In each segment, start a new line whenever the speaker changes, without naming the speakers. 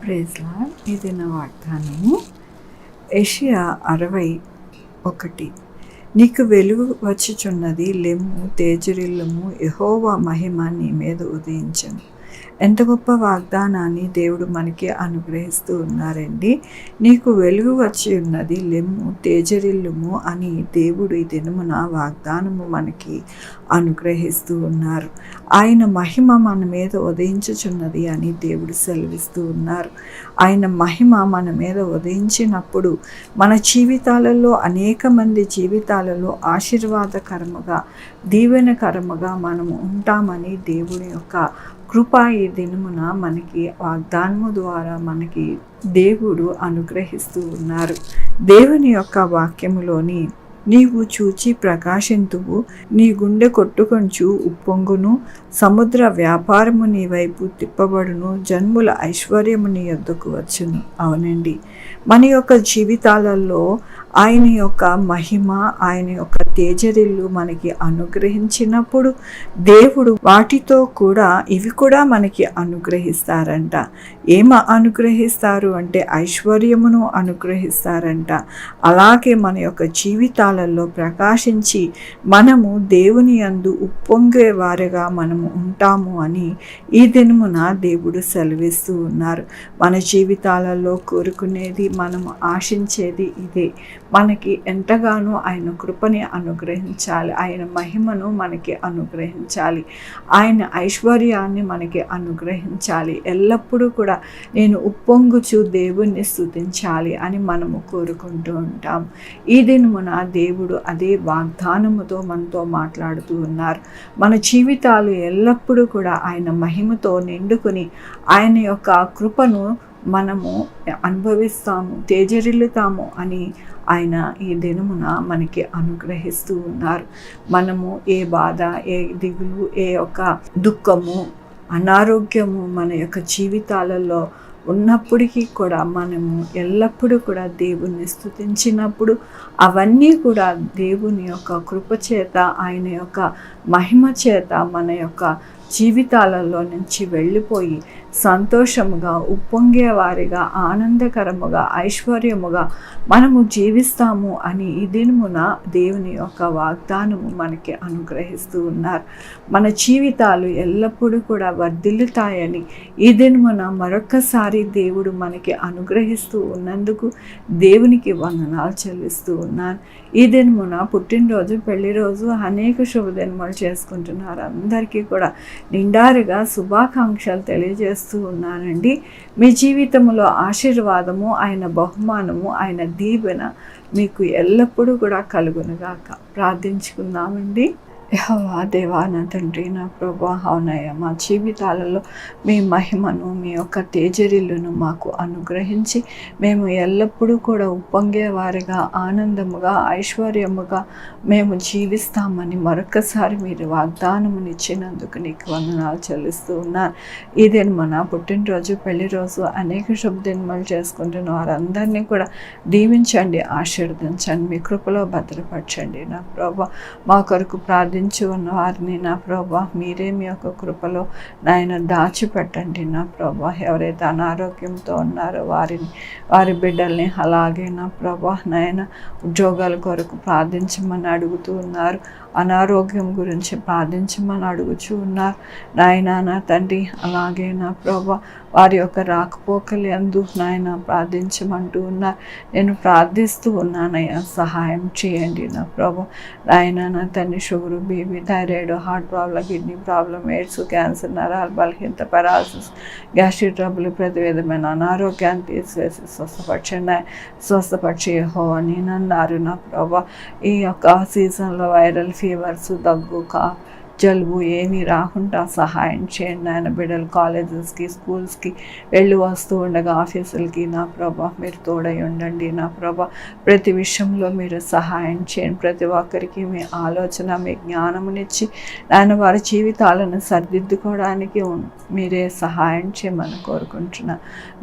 Praise lord. ఇది నా వాగ్దానము. యెషయా 60:1. నీకు వెలుగు వచ్చుచున్నది, లెమ్ము, తేజరిల్లుము, యెహోవా మహిమ నీ మీద ఉదయించును. ఎంత గొప్ప వాగ్దానాన్ని దేవుడు మనకి అనుగ్రహిస్తూ ఉన్నారండి. నీకు వెలుగు వచ్చి ఉన్నది, లెమ్ము, తేజరిల్లుము అని దేవుడు ఈ దినమున వాగ్దానము మనకి అనుగ్రహిస్తూ ఉన్నారు. ఆయన మహిమ మన మీద ఉదయించుచున్నది అని దేవుడు సెలవిస్తూ ఉన్నారు. ఆయన మహిమ మన మీద ఉదయించినప్పుడు మన జీవితాలలో, అనేక మంది జీవితాలలో ఆశీర్వాదకరముగా, దీవెనకరముగా మనము ఉంటామని దేవుని యొక్క కృప ఈ దినమున మనకి వాగ్దానము ద్వారా మనకి దేవుడు అనుగ్రహిస్తూ ఉన్నారు. దేవుని యొక్క వాక్యములోని నీవు చూచి ప్రకాశింతువు, నీ గుండె కొట్టుకొంచు ఉప్పొంగును, సముద్ర వ్యాపారము నీ వైపు తిప్పబడును, జన్ముల ఐశ్వర్యము నీ యొద్దకు వచ్చును. అవునండి, మన యొక్క జీవితాలలో ఆయన యొక్క మహిమ, ఆయన యొక్క తేజరిల్లు మనకి అనుగ్రహించినప్పుడు దేవుడు వాటితో కూడా ఇవి కూడా మనకి అనుగ్రహిస్తారంట. అనుగ్రహిస్తారు అంటే ఐశ్వర్యమును అనుగ్రహిస్తారంట. అలాగే మన యొక్క జీవితాలలో ప్రకాశించి మనము దేవుని యందు ఉప్పొంగే వారిగా మనము ఉంటాము అని ఈ దినమున దేవుడు సెలవిస్తూ ఉన్నారు. మన జీవితాలలో కోరుకునేది, మనము ఆశించేది ఇదే. మనకి ఎంతగానో ఆయన కృపని అనుగ్రహించాలి, ఆయన మహిమను మనకి అనుగ్రహించాలి, ఆయన ఐశ్వర్యాన్ని మనకి అనుగ్రహించాలి. ఎల్లప్పుడూ కూడా నేను ఉప్పొంగుచు దేవుణ్ణి స్తుతించాలి అని మనము కోరుకుంటూ ఉంటాం. ఈ దినమున దేవుడు అదే వాగ్దానముతో మనతో మాట్లాడుతూ ఉన్నారు. మన జీవితాలు ఎల్లప్పుడూ కూడా ఆయన మహిమతో నిండుకొని ఆయన యొక్క కృపను మనము అనుభవిస్తాము, తేజరిల్లుతాము అని ఆయన ఈ దినమున మనకి అనుగ్రహిస్తూ ఉన్నారు. మనము ఏ బాధ, ఏ దిగులు, ఏ యొక్క దుఃఖము, అనారోగ్యము మన యొక్క జీవితాలలో ఉన్నప్పటికీ కూడా మనము ఎల్లప్పుడూ కూడా దేవుణ్ణి స్తుతించినప్పుడు అవన్నీ కూడా దేవుని యొక్క కృప చేత, ఆయన యొక్క మహిమ చేత మన యొక్క జీవితాలలో నుంచి వెళ్ళిపోయి సంతోషముగా, ఉప్పొంగే వారిగా, ఆనందకరముగా, ఐశ్వర్యముగా మనము జీవిస్తాము అని ఈ దినమున దేవుని యొక్క వాగ్దానము మనకి అనుగ్రహిస్తూ ఉన్నారు. మన జీవితాలు ఎల్లప్పుడూ కూడా వర్ధిల్లుతాయని ఈ దినమున మరొక్కసారి దేవుడు మనకి అనుగ్రహిస్తూ ఉన్నందుకు దేవునికి వందనాలు చెల్లిస్తూ ఉన్నాను. ఈ దినమున పుట్టినరోజు, పెళ్లి రోజు, అనేక శుభదినములు చేసుకుంటున్నారు. అందరికీ కూడా నిండారుగా శుభాకాంక్షలు తెలియజేస్తూ ఉన్నానండి. మీ జీవితంలో ఆశీర్వాదము, ఆయన బహుమానము, ఆయన దీవెన మీకు ఎల్లప్పుడూ కూడా కలుగునుగాక. ప్రార్థించుకుందామండి. యెహోవా దేవా, నా తండ్రి, నా ప్రభువా, అవునయ్య, మా జీవితాలలో మీ మహిమను, మీ యొక్క తేజరిల్లును మాకు అనుగ్రహించి మేము ఎల్లప్పుడూ కూడా ఉప్పొంగే వారిగా, ఆనందముగా, ఐశ్వర్యముగా మేము జీవిస్తామని మరొకసారి మీరు వాగ్దానమునిచ్చినందుకు నీకు వందనాలు చెల్లిస్తూ ఉన్నాను. ఇదే మన పుట్టినరోజు, పెళ్లి రోజు, అనేక శుభదినములు చేసుకుంటున్న వారందరినీ కూడా దీవించండి, ఆశీర్వదించండి, మీ కృపలో భద్రపరచండి. నా ప్రభువా, మా కొరకు ప్రార్థించి ఉన్న వారిని నా ప్రభా మీరే మీ యొక్క కృపలో నాయన దాచిపెట్టండి. నా ప్రభా, ఎవరైతే అనారోగ్యంతో ఉన్నారో వారి బిడ్డల్ని, అలాగే నా ప్రభా నాయన ఉద్యోగాల కొరకు ప్రార్థించమని అడుగుతూ ఉన్నారు, అనారోగ్యం గురించి ప్రార్థించమని అడుగుచూ ఉన్నారు నాయన. నా తండ్రి, అలాగే నా ప్రభా వారి యొక్క రాకపోకలు యందు నాయన ప్రార్థించమంటూ ఉన్నారు. నేను ప్రార్థిస్తూ ఉన్నానయ్యా, సహాయం చేయండి నా ప్రభా నాయన. నా తండ్రి, sugar, BP, thyroid, heart problem, kidney problem, AIDS, cancer, నరాలు బలహీనత, పెరాలసిస్, గ్యాస్ట్రిక్ ట్రబుల్, ప్రతి విధమైన అనారోగ్యాన్ని తీసివేసి స్వస్థపరిచే యెహోవా నేనన్నారు నా ప్రభా. ఈ యొక్క సీజన్లో వైరల్ ఫీవర్స్, దగ్గు, జలుబు ఏమీ రాకుండా సహాయం చేయండి ఆయన. బిడ్డలు కాలేజెస్కి, స్కూల్స్కి వెళ్ళి వస్తూ ఉండగా, ఆఫీసులకి నా ప్రభా మీరు తోడై ఉండండి నా ప్రభా. ప్రతి విషయంలో మీరు సహాయం చేయండి. ప్రతి ఒక్కరికి మీ ఆలోచన, మీ జ్ఞానమునిచ్చి ఆయన వారి జీవితాలను సరిదిద్దుకోవడానికి మీరే సహాయం చేయమని కోరుకుంటున్నా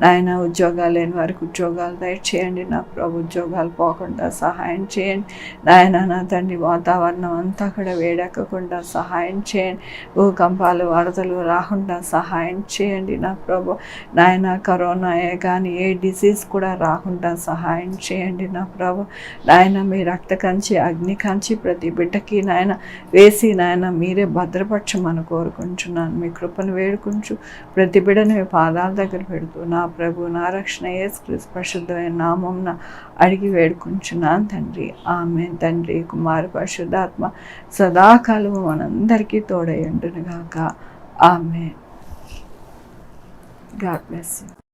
నాయన. ఉద్యోగాలు లేని వారికి ఉద్యోగాలు దయచేయండి నా ప్రభు. ఉద్యోగాలు పోకుండా సహాయం చేయండి నాయన. నా తండ్రి, వాతావరణం అంతా కూడా వేడెక్కకుండా సహాయం సహాయం చేయండి. భూకంపాలు వరదలు రాకుండా సహాయం చేయండి నా ప్రభు. నాయన కరోనాయే కానీ ఏ డిసీజ్ కూడా రాకుండా సహాయం చేయండి నా ప్రభు. నాయన మీ రక్త కంచి అగ్ని కంచి ప్రతి బిడ్డకి నాయన వేసి నాయన మీరే భద్రపరచమని కోరుకుంటున్నాను. మీ కృపను వేడుకుంటూ ప్రతి బిడ్డను మీ పాదాల దగ్గర పెడుతూ నా ప్రభు నా రక్షణ యేసుక్రీస్తు పరిశుద్ధమైన నామమున అడిగి వేడుకుంటున్నాను తండ్రి. ఆమేన్. తండ్రి కుమార పరిశుద్ధాత్మ సదాకాలము మనందరికీ తోడై ఉండునుగాక. ఆమేన్. God bless you.